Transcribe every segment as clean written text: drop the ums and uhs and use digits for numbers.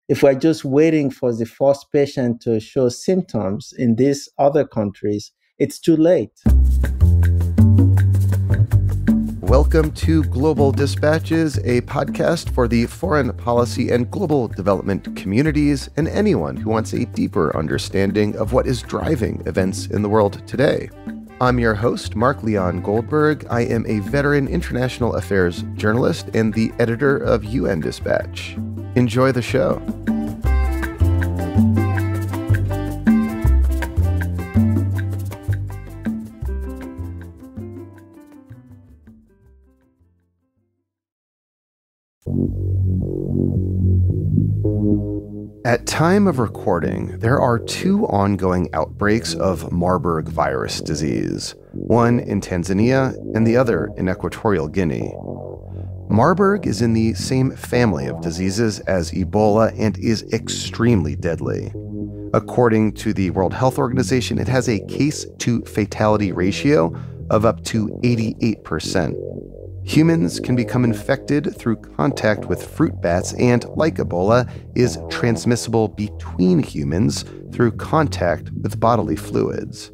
If we're just waiting for the first patient to show symptoms in these other countries, it's too late. Welcome to Global Dispatches, a podcast for the foreign policy and global development communities and anyone who wants a deeper understanding of what is driving events in the world today. I'm your host, Mark Leon Goldberg. I am a veteran international affairs journalist and the editor of UN Dispatch. Enjoy the show. At time of recording, there are two ongoing outbreaks of Marburg Virus Disease, one in Tanzania and the other in Equatorial Guinea. Marburg is in the same family of diseases as Ebola and is extremely deadly. According to the World Health Organization, it has a case-to-fatality ratio of up to 88%. Humans can become infected through contact with fruit bats and, like Ebola, is transmissible between humans through contact with bodily fluids.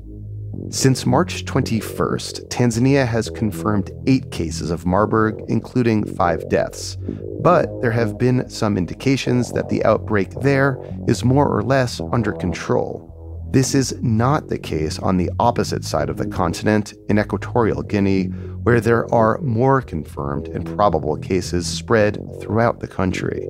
Since March 21st, Tanzania has confirmed 8 cases of Marburg, including 5 deaths. But there have been some indications that the outbreak there is more or less under control. This is not the case on the opposite side of the continent, in Equatorial Guinea, where there are more confirmed and probable cases spread throughout the country.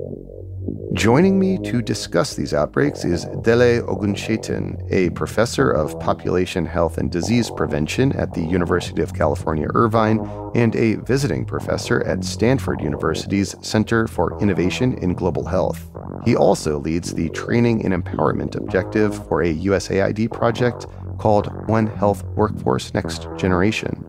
Joining me to discuss these outbreaks is Dele Ogunseitan, a professor of population health and disease prevention at the University of California Irvine and a visiting professor at Stanford University's Center for Innovation in Global Health. He also leads the Training and Empowerment Objective for a USAID project called One Health Workforce Next Generation.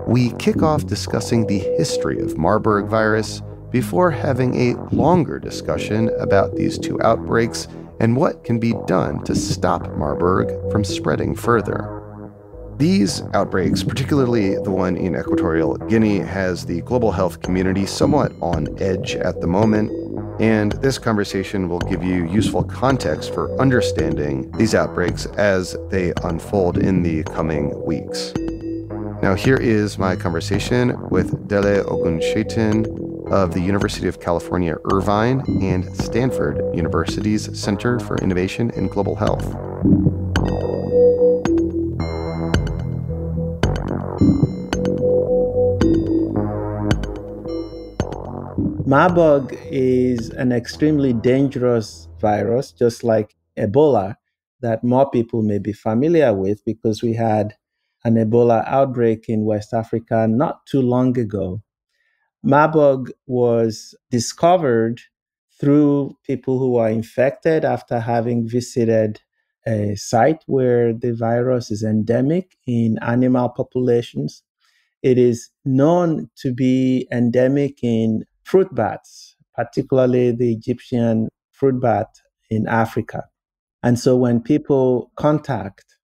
We kick off discussing the history of Marburg virus before having a longer discussion about these two outbreaks and what can be done to stop Marburg from spreading further. These outbreaks, particularly the one in Equatorial Guinea, has the global health community somewhat on edge at the moment, and this conversation will give you useful context for understanding these outbreaks as they unfold in the coming weeks. Now, here is my conversation with Dele Ogunseitan of the University of California Irvine and Stanford University's Center for Innovation in Global Health. Marburg is an extremely dangerous virus, just like Ebola, that more people may be familiar with because we had an Ebola outbreak in West Africa not too long ago. Marburg was discovered through people who are infected after having visited a site where the virus is endemic in animal populations. It is known to be endemic in fruit bats, particularly the Egyptian fruit bat in Africa. And so when people contact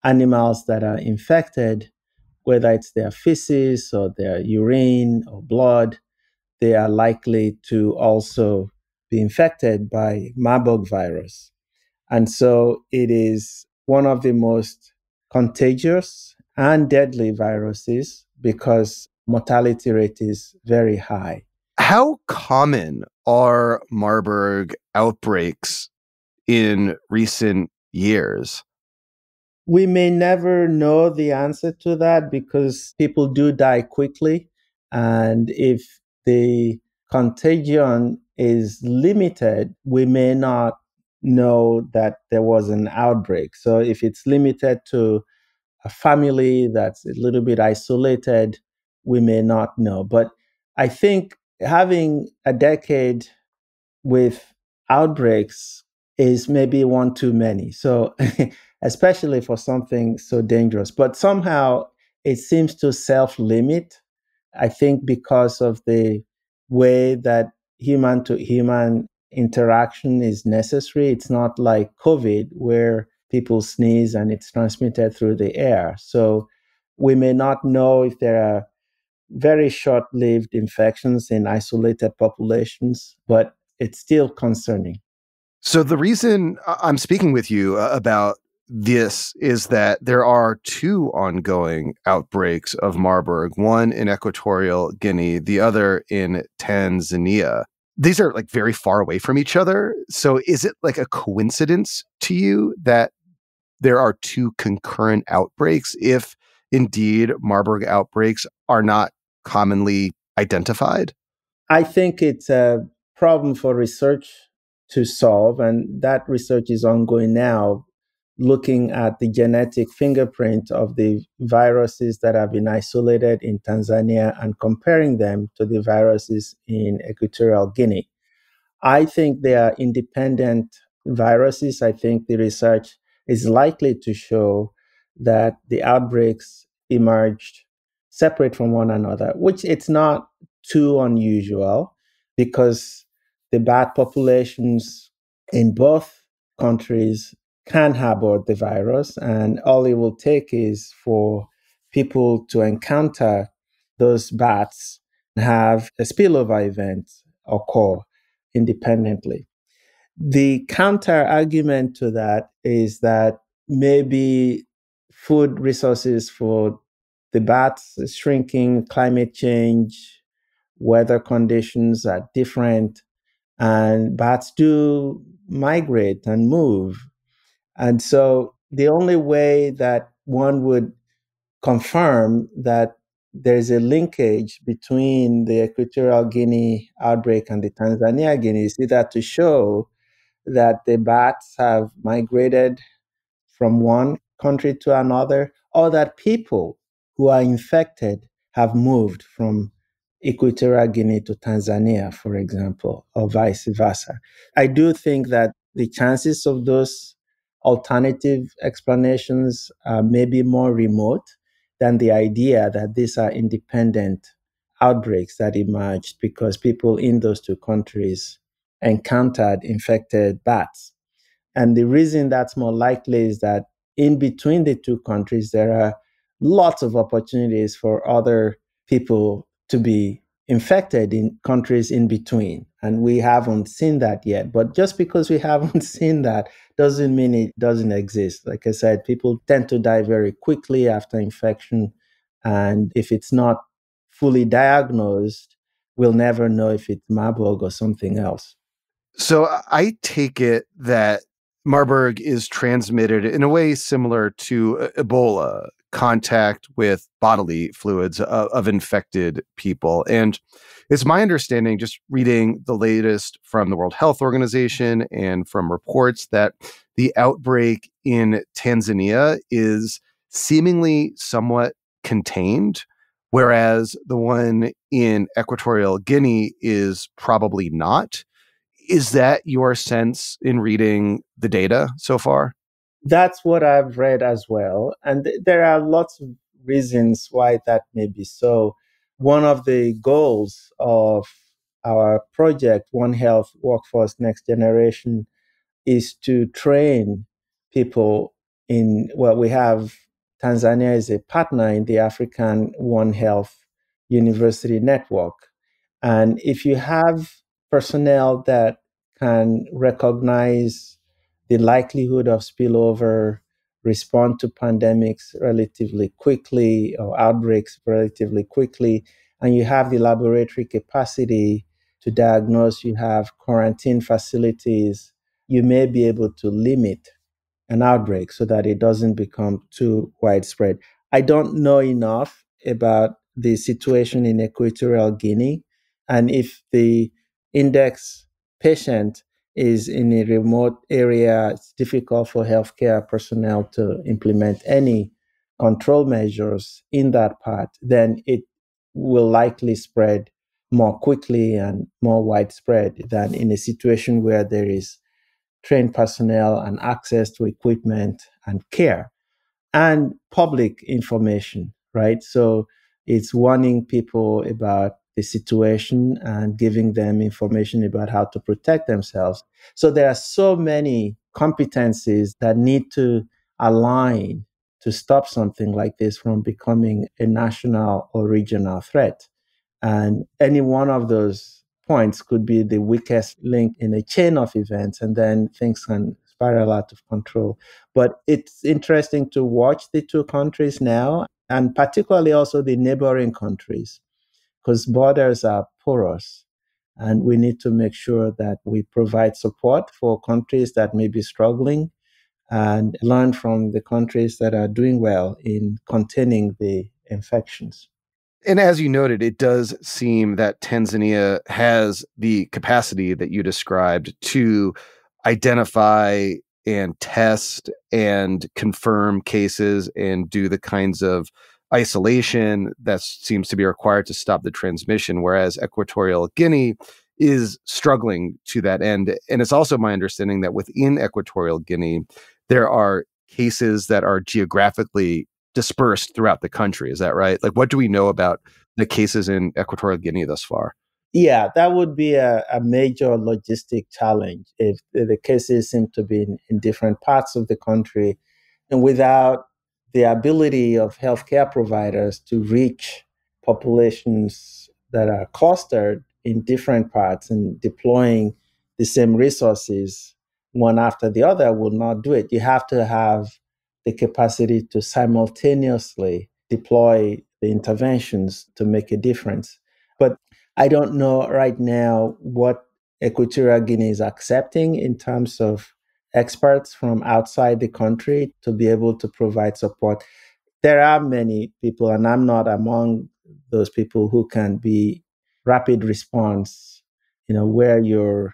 animals that are infected, whether it's their feces or their urine or blood, they are likely to also be infected by Marburg virus. And so it is one of the most contagious and deadly viruses because mortality rate is very high. How common are Marburg outbreaks in recent years? We may never know the answer to that because people do die quickly. And if the contagion is limited, we may not know that there was an outbreak. So if it's limited to a family that's a little bit isolated, we may not know. But I think having a decade with outbreaks is maybe one too many. So especially for something so dangerous. But somehow it seems to self-limit, I think because of the way that human-to-human interaction is necessary. It's not like COVID, where people sneeze and it's transmitted through the air. So we may not know if there are very short-lived infections in isolated populations, but it's still concerning. So the reason I'm speaking with you about this is that there are two ongoing outbreaks of Marburg, one in Equatorial Guinea, the other in Tanzania. These are like very far away from each other. So is it like a coincidence to you that there are two concurrent outbreaks if indeed Marburg outbreaks are not commonly identified? I think it's a problem for research to solve, and that research is ongoing now, looking at the genetic fingerprint of the viruses that have been isolated in Tanzania and comparing them to the viruses in Equatorial Guinea. I think they are independent viruses. I think the research is likely to show that the outbreaks emerged separate from one another, which it's not too unusual because the bat populations in both countries can harbor the virus, and all it will take is for people to encounter those bats and have a spillover event occur independently. The counter argument to that is that maybe food resources for the bats is shrinking, climate change, weather conditions are different, and bats do migrate and move. And so the only way that one would confirm that there's a linkage between the Equatorial Guinea outbreak and the Tanzania Guinea is either to show that the bats have migrated from one country to another, or that people who are infected have moved from Equatorial Guinea to Tanzania, for example, or vice versa. I do think that the chances of those alternative explanations are maybe more remote than the idea that these are independent outbreaks that emerged because people in those two countries encountered infected bats. And the reason that's more likely is that in between the two countries, there are lots of opportunities for other people to be infected in countries in between. And we haven't seen that yet. But just because we haven't seen that doesn't mean it doesn't exist. Like I said, people tend to die very quickly after infection. And if it's not fully diagnosed, we'll never know if it's Marburg or something else. So I take it that Marburg is transmitted in a way similar to Ebola, contact with bodily fluids of infected people. And it's my understanding, just reading the latest from the World Health Organization and from reports, that the outbreak in Tanzania is seemingly somewhat contained, whereas the one in Equatorial Guinea is probably not. Is that your sense in reading the data so far? That's what I've read as well. And there are lots of reasons why that may be so. One of the goals of our project, One Health Workforce Next Generation, is to train people in, well, we have Tanzania is a partner in the African One Health University Network. And if you have personnel that can recognize the likelihood of spillover, respond to pandemics relatively quickly or outbreaks relatively quickly, and you have the laboratory capacity to diagnose, you have quarantine facilities, you may be able to limit an outbreak so that it doesn't become too widespread. I don't know enough about the situation in Equatorial Guinea, and if the index patient is in a remote area, it's difficult for healthcare personnel to implement any control measures in that part, then it will likely spread more quickly and more widespread than in a situation where there is trained personnel and access to equipment and care and public information, right? So it's warning people about the situation and giving them information about how to protect themselves. So there are so many competencies that need to align to stop something like this from becoming a national or regional threat. And any one of those points could be the weakest link in a chain of events, and then things can spiral out of control. But it's interesting to watch the two countries now, and particularly also the neighboring countries, because borders are porous. And we need to make sure that we provide support for countries that may be struggling and learn from the countries that are doing well in containing the infections. And as you noted, it does seem that Tanzania has the capacity that you described to identify and test and confirm cases and do the kinds of isolation that seems to be required to stop the transmission, whereas Equatorial Guinea is struggling to that end. And it's also my understanding that within Equatorial Guinea, there are cases that are geographically dispersed throughout the country. Is that right? Like, what do we know about the cases in Equatorial Guinea thus far? Yeah, that would be a major logistic challenge if the cases seem to be in different parts of the country and without the ability of healthcare providers to reach populations that are clustered in different parts, and deploying the same resources one after the other will not do it. You have to have the capacity to simultaneously deploy the interventions to make a difference. But I don't know right now what Equatorial Guinea is accepting in terms of experts from outside the country to be able to provide support. There are many people, and I'm not among those people, who can be rapid response, wear your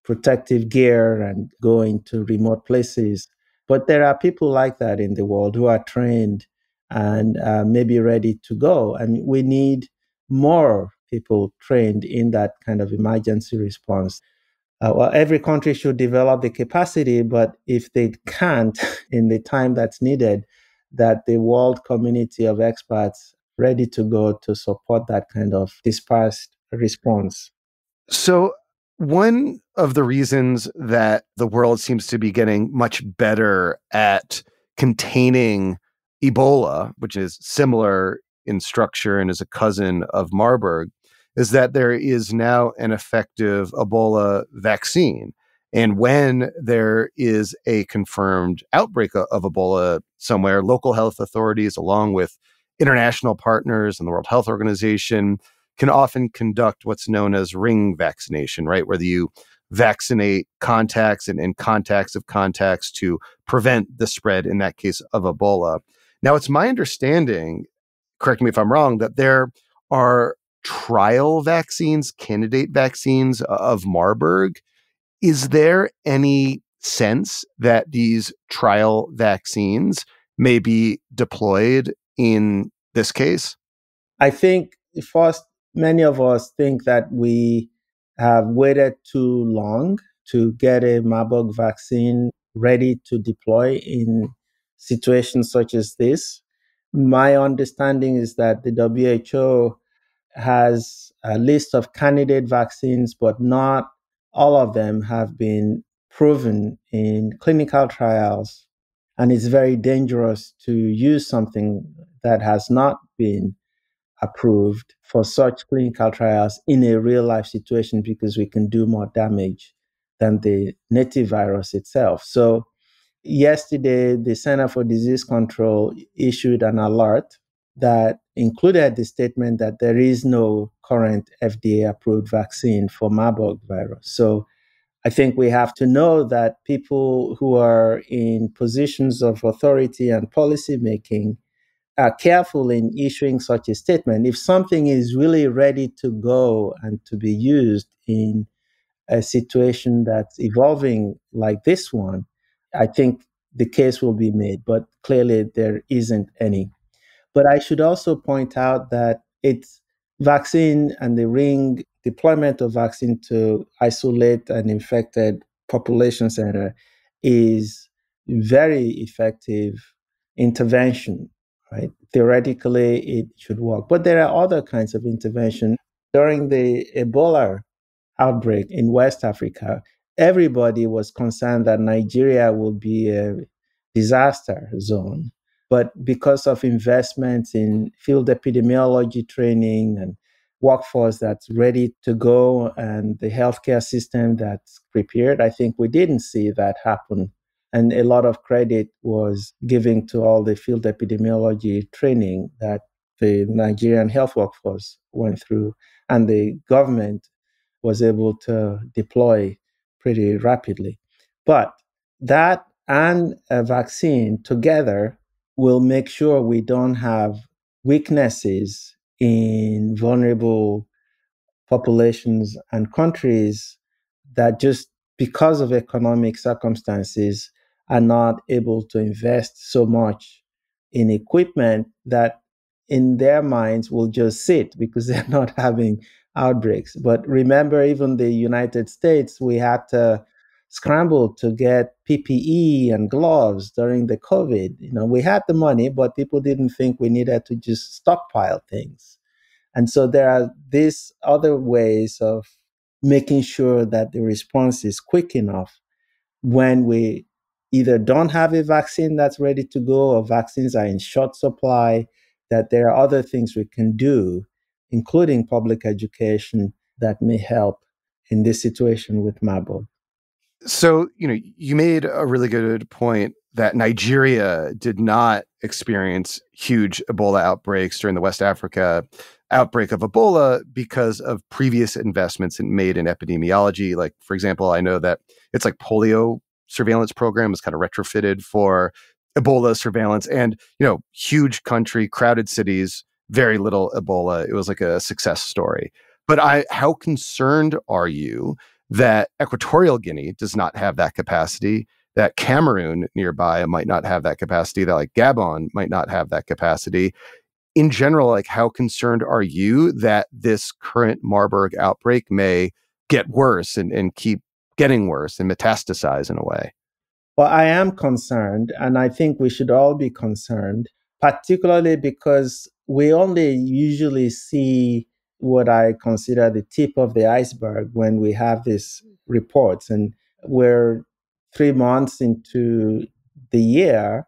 protective gear and go into remote places. But there are people like that in the world who are trained and maybe ready to go. I mean, we need more people trained in that kind of emergency response. Well, every country should develop the capacity, but if they can't in the time that's needed, that the world community of experts ready to go to support that kind of dispersed response. So, one of the reasons that the world seems to be getting much better at containing Ebola, which is similar in structure and is a cousin of Marburg, is that there is now an effective Ebola vaccine. And when there is a confirmed outbreak of Ebola somewhere, local health authorities, along with international partners and the World Health Organization, can often conduct what's known as ring vaccination, right? Where you vaccinate contacts and contacts of contacts to prevent the spread, in that case, of Ebola. Now, it's my understanding, correct me if I'm wrong, that there are trial vaccines, candidate vaccines of Marburg. Is there any sense that these trial vaccines may be deployed in this case? I think first, many of us think that we have waited too long to get a Marburg vaccine ready to deploy in situations such as this. My understanding is that the WHO has a list of candidate vaccines, but not all of them have been proven in clinical trials. And it's very dangerous to use something that has not been approved for such clinical trials in a real life situation, because we can do more damage than the native virus itself. So, yesterday, the Center for Disease Control issued an alert that included the statement that there is no current FDA approved vaccine for Marburg virus. So, I think we have to know that people who are in positions of authority and policy making are careful in issuing such a statement. If something is really ready to go and to be used in a situation that's evolving like this one, I think the case will be made, but clearly there isn't any. But I should also point out that it's vaccine and the ring deployment of vaccine to isolate an infected population center is very effective intervention, right? Theoretically, it should work. But there are other kinds of intervention. During the Ebola outbreak in West Africa, everybody was concerned that Nigeria would be a disaster zone. But because of investments in field epidemiology training and workforce that's ready to go and the healthcare system that's prepared. I think we didn't see that happen. And a lot of credit was given to all the field epidemiology training that the Nigerian health workforce went through, and the government was able to deploy pretty rapidly. But that and a vaccine together will make sure we don't have weaknesses in vulnerable populations and countries that just because of economic circumstances are not able to invest so much in equipment that in their minds will just sit because they're not having outbreaks. But remember, even the United States, we had to scramble to get PPE and gloves during the COVID. We had the money, but people didn't think we needed to just stockpile things. And so there are these other ways of making sure that the response is quick enough when we either don't have a vaccine that's ready to go or vaccines are in short supply, that there are other things we can do, including public education, that may help in this situation with Marburg. So, you made a really good point that Nigeria did not experience huge Ebola outbreaks during the West Africa outbreak of Ebola because of previous investments made in epidemiology. Like, for example, I know that it's like polio surveillance program is kind of retrofitted for Ebola surveillance, and, huge country, crowded cities, very little Ebola. It was like a success story. But how concerned are you that Equatorial Guinea does not have that capacity, that Cameroon nearby might not have that capacity, that like Gabon might not have that capacity? In general, like, how concerned are you that this current Marburg outbreak may get worse and keep getting worse and metastasize in a way? Well, I am concerned, and I think we should all be concerned, particularly because we only usually see what I consider the tip of the iceberg when we have these reports. And we're 3 months into the year,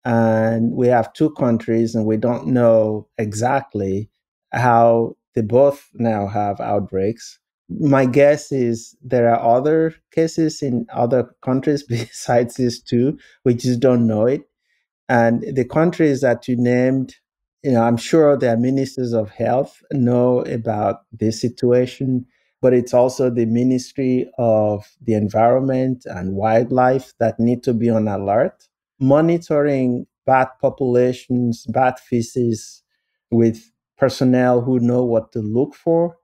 and we have two countries, and we don't know exactly how they both now have outbreaks. My guess is there are other cases in other countries besides these two. We just don't know it. And the countries that you named, I'm sure their ministers of health know about this situation, but it's also the Ministry of the Environment and Wildlife that need to be on alert, monitoring bat populations, bat feces with personnel who know what to look for.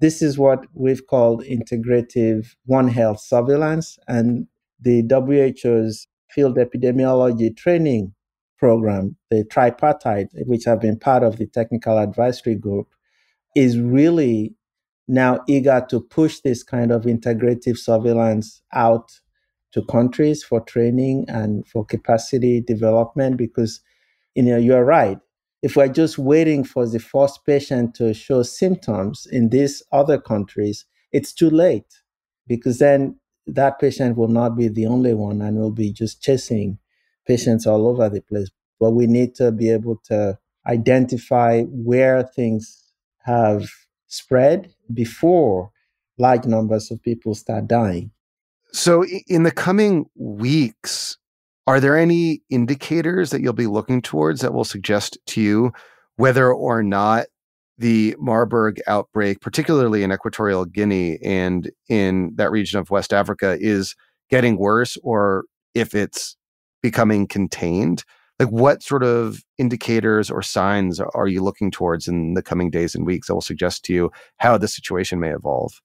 This is what we've called integrative One Health surveillance, and the WHO's field epidemiology training program, the tripartite, which have been part of the technical advisory group, is really now eager to push this kind of integrative surveillance out to countries for training and for capacity development because, you're right. If we're just waiting for the first patient to show symptoms in these other countries, it's too late because then that patient will not be the only one and we'll be just chasing patients all over the place. But we need to be able to identify where things have spread before large numbers of people start dying. So in the coming weeks, are there any indicators that you'll be looking towards that will suggest to you whether or not the Marburg outbreak, particularly in Equatorial Guinea and in that region of West Africa, is getting worse or if it's becoming contained? Like, what sort of indicators or signs are you looking towards in the coming days and weeks that will suggest to you how the situation may evolve?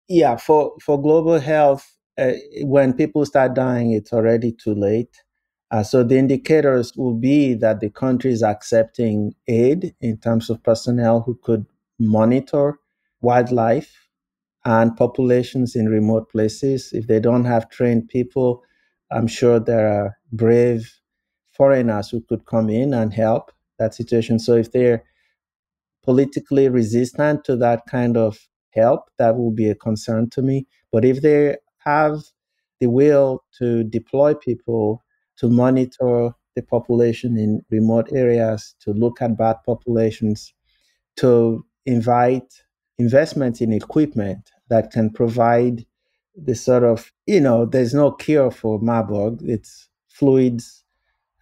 Yeah, for global health, when people start dying, it's already too late. So the indicators will be that the country is accepting aid in terms of personnel who could monitor wildlife and populations in remote places. If they don't have trained people, I'm sure there are brave foreigners who could come in and help that situation. So if they're politically resistant to that kind of help, that will be a concern to me. But if they have the will to deploy people to monitor the population in remote areas, to look at bat populations, to invite investment in equipment that can provide the sort of, there's no cure for Marburg. It's fluids,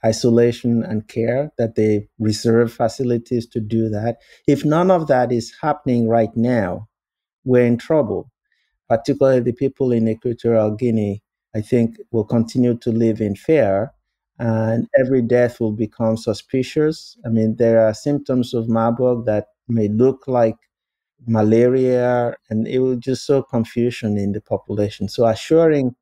isolation, and care, that they reserve facilities to do that. If none of that is happening right now, we're in trouble. Particularly the people in Equatorial Guinea, I think, will continue to live in fear, and every death will become suspicious. I mean, there are symptoms of Marburg that may look like malaria, and it will just sow confusion in the population. So assuring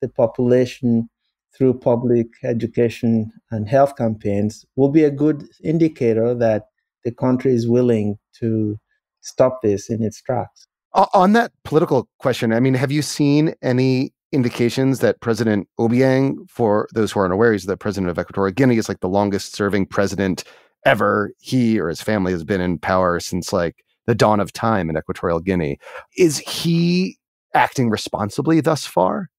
the population through public education and health campaigns will be a good indicator that the country is willing to stop this in its tracks. On that political question, I mean, have you seen any indications that President Obiang, for those who are unaware, he's the president of Equatorial Guinea, is like the longest serving president ever. He or his family has been in power since like the dawn of time in Equatorial Guinea. Is he acting responsibly thus far?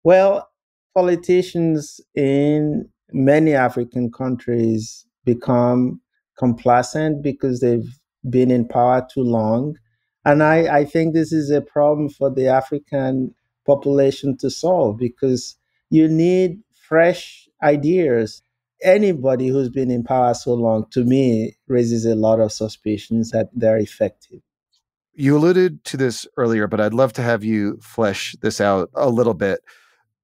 Well, politicians in many African countries become complacent because they've been in power too long. And I think this is a problem for the African population to solve, because you need fresh ideas. Anybody who's been in power so long, to me, raises a lot of suspicions that they're effective. You alluded to this earlier, but I'd love to have you flesh this out a little bit.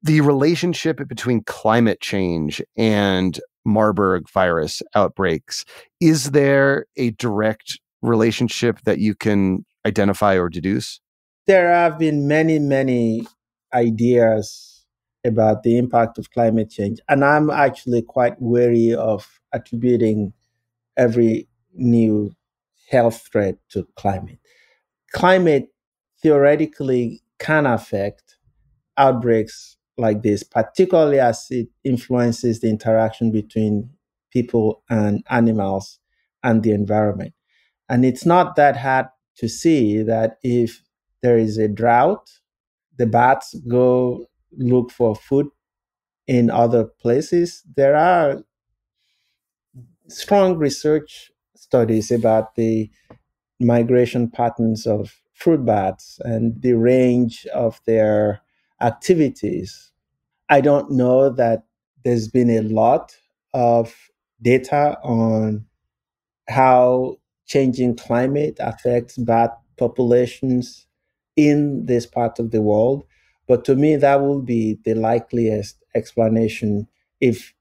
The relationship between climate change and Marburg virus outbreaks, is there a direct relationship that you can identify or deduce? There have been many, many ideas about the impact of climate change, and I'm actually quite wary of attributing every new health threat to climate. Climate theoretically can affect outbreaks like this, particularly as it influences the interaction between people and animals and the environment. And it's not that hard to see that if there is a drought, the bats go look for food in other places. There are strong research studies about the migration patterns of fruit bats and the range of their activities. I don't know that there's been a lot of data on how changing climate affects bat populations in this part of the world. But to me, that will be the likeliest explanation. If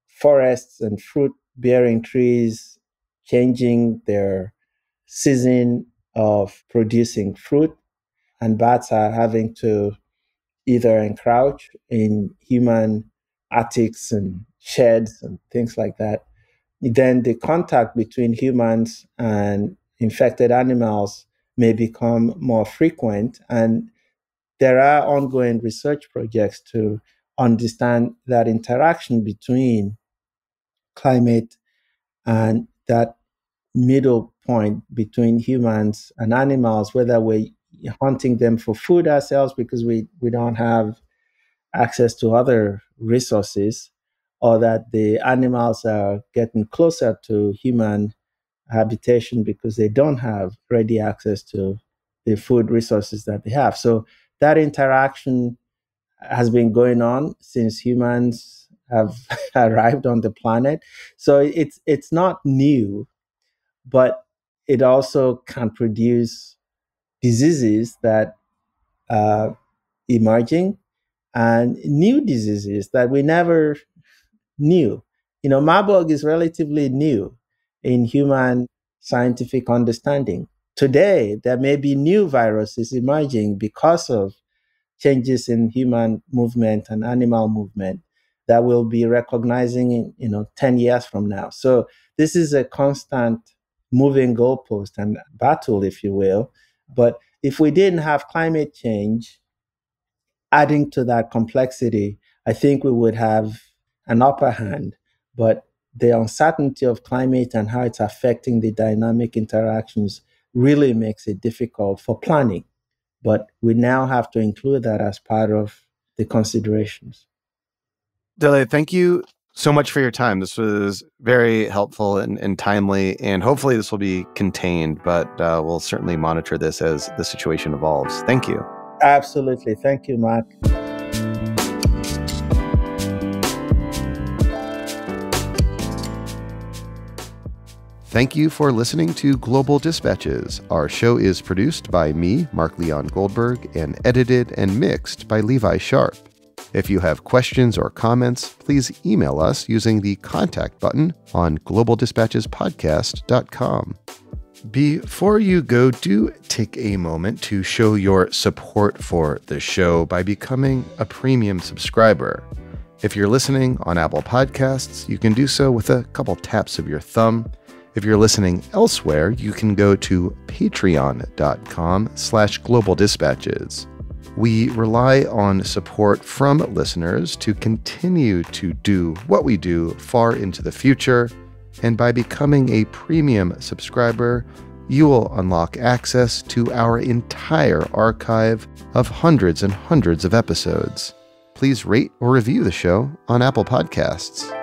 forests and fruit bearing trees changing their season of producing fruit, and bats are having to either encroach in human attics and sheds and things like that, then the contact between humans and infected animals may become more frequent. And there are ongoing research projects to understand that interaction between climate and that middle point between humans and animals, whether we're hunting them for food ourselves because we don't have access to other resources, or that the animals are getting closer to human habitation because they don't have ready access to the food resources that they have. So that interaction has been going on since humans have arrived on the planet. So it's not new, but it also can produce diseases that are emerging, and new diseases that we never knew. Marburg is relatively new in human scientific understanding. Today, there may be new viruses emerging because of changes in human movement and animal movement that we'll be recognizing in 10 years from now. So this is a constant moving goalpost and battle, if you will. But if we didn't have climate change, adding to that complexity, I think we would have an upper hand. But the uncertainty of climate and how it's affecting the dynamic interactions really makes it difficult for planning. But we now have to include that as part of the considerations. Dele, thank you so much for your time. This was very helpful and timely, and hopefully this will be contained, but we'll certainly monitor this as the situation evolves. Thank you. Absolutely. Thank you, Mark. Thank you for listening to Global Dispatches. Our show is produced by me, Mark Leon Goldberg, and edited and mixed by Levi Sharp. If you have questions or comments, please email us using the contact button on globaldispatchespodcast.com. Before you go, do take a moment to show your support for the show by becoming a premium subscriber. If you're listening on Apple Podcasts, you can do so with a couple taps of your thumb. If you're listening elsewhere, you can go to patreon.com/globaldispatches. We rely on support from listeners to continue to do what we do far into the future, and by becoming a premium subscriber, you will unlock access to our entire archive of hundreds and hundreds of episodes. Please rate or review the show on Apple Podcasts.